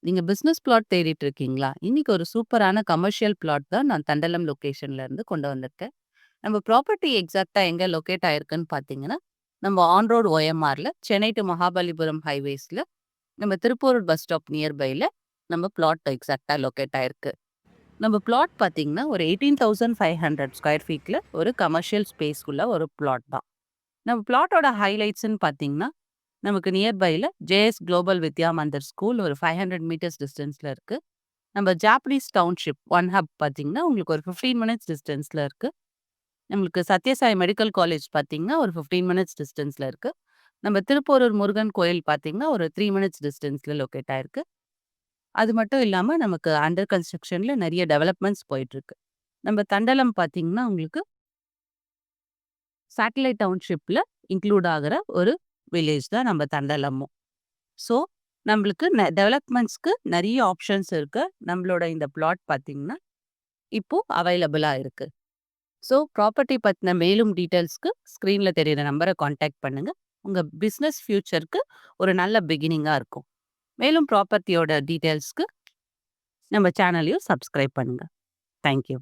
நீங்க business plot தேடிட்டு இருக்கீங்களா? இன்னைக்கு ஒரு சூப்பரான கமர்ஷியல் பிளாட் தான் நான் தண்டலம் லொகேஷன்ல இருந்து கொண்டு வந்திருக்கேன். நம்ம ப்ராப்பர்ட்டி எக்ஸாக்ட்டா எங்க லொகேட் ஆயிருக்குன்னு பார்த்தீங்கன்னா, நம்ம ஆன் ரோட் OMRல சென்னை டூ மகாபலிபுரம் ஹைவேஸ்ல நம்ம திருப்பூர் பஸ் ஸ்டாப் நியர்பைல நம்ம பிளாட் எக்ஸாக்ட்டா லொகேட் ஆயிருக்கு. நம்ம பிளாட் பார்த்தீங்கன்னா, ஒரு 18,500 ஸ்கொயர் ஃபீட்ல ஒரு கமர்ஷியல் ஸ்பேஸ் உள்ள ஒரு பிளாட் தான். நம்ம பிளாட்டோட ஹைலைட்ஸ்ன்னு பார்த்தீங்கன்னா, நமக்கு நியர்பைல JS global Vidya Mandir school ஒரு 500 மீட்டர்ஸ் டிஸ்டன்ஸ்ல இருக்கு. நம்ம ஜாப்பனீஸ் டவுன்ஷிப் ஒன் ஹப் பார்த்தீங்கன்னா, உங்களுக்கு ஒரு 15 மினிட்ஸ் டிஸ்டன்ஸ்ல இருக்கு. நம்மளுக்கு சத்யசாய் மெடிக்கல் காலேஜ் பார்த்தீங்கன்னா, ஒரு 15 மினிட்ஸ் டிஸ்டன்ஸ்ல இருக்கு. நம்ம திருப்போரூர் முருகன் கோயில் பார்த்தீங்கன்னா, ஒரு 3 மினிட்ஸ் டிஸ்டன்ஸ்ல லொகேட் ஆயிருக்கு. அது மட்டும் இல்லாம நமக்கு அண்டர் கன்ஸ்ட்ரக்ஷன்ல நெறைய டெவலப்மெண்ட்ஸ் போயிட்டுருக்கு. நம்ம தண்டலம் பார்த்தீங்கன்னா, உங்களுக்கு சேட்டலைட் டவுன்ஷிப்ல இன்க்ளூட் ஆகுற ஒரு வில்லேஜ் தான் நம்ம தண்டலமும். ஸோ, நம்மளுக்கு டெவலப்மெண்ட்ஸ்க்கு நெறைய ஆப்ஷன்ஸ் இருக்கு. நம்மளோட இந்த பிளாட் பார்த்தீங்கன்னா, இப்போ அவைலபிளா இருக்கு. ஸோ, ப்ராப்பர்ட்டி பத்தின மேலும் டீட்டெயில்ஸ்க்கு ஸ்க்ரீன்ல தெரியிற நம்பர கான்டாக்ட் பண்ணுங்க. உங்க பிசினஸ் ஃபியூச்சர்க்கு ஒரு நல்ல பிகினிங்கா இருக்கும். மேலும் ப்ராப்பர்ட்டியோட டீட்டெயில்ஸ்க்கு நம்ம சேனலையும் சப்ஸ்கிரைப் பண்ணுங்க. Thank you.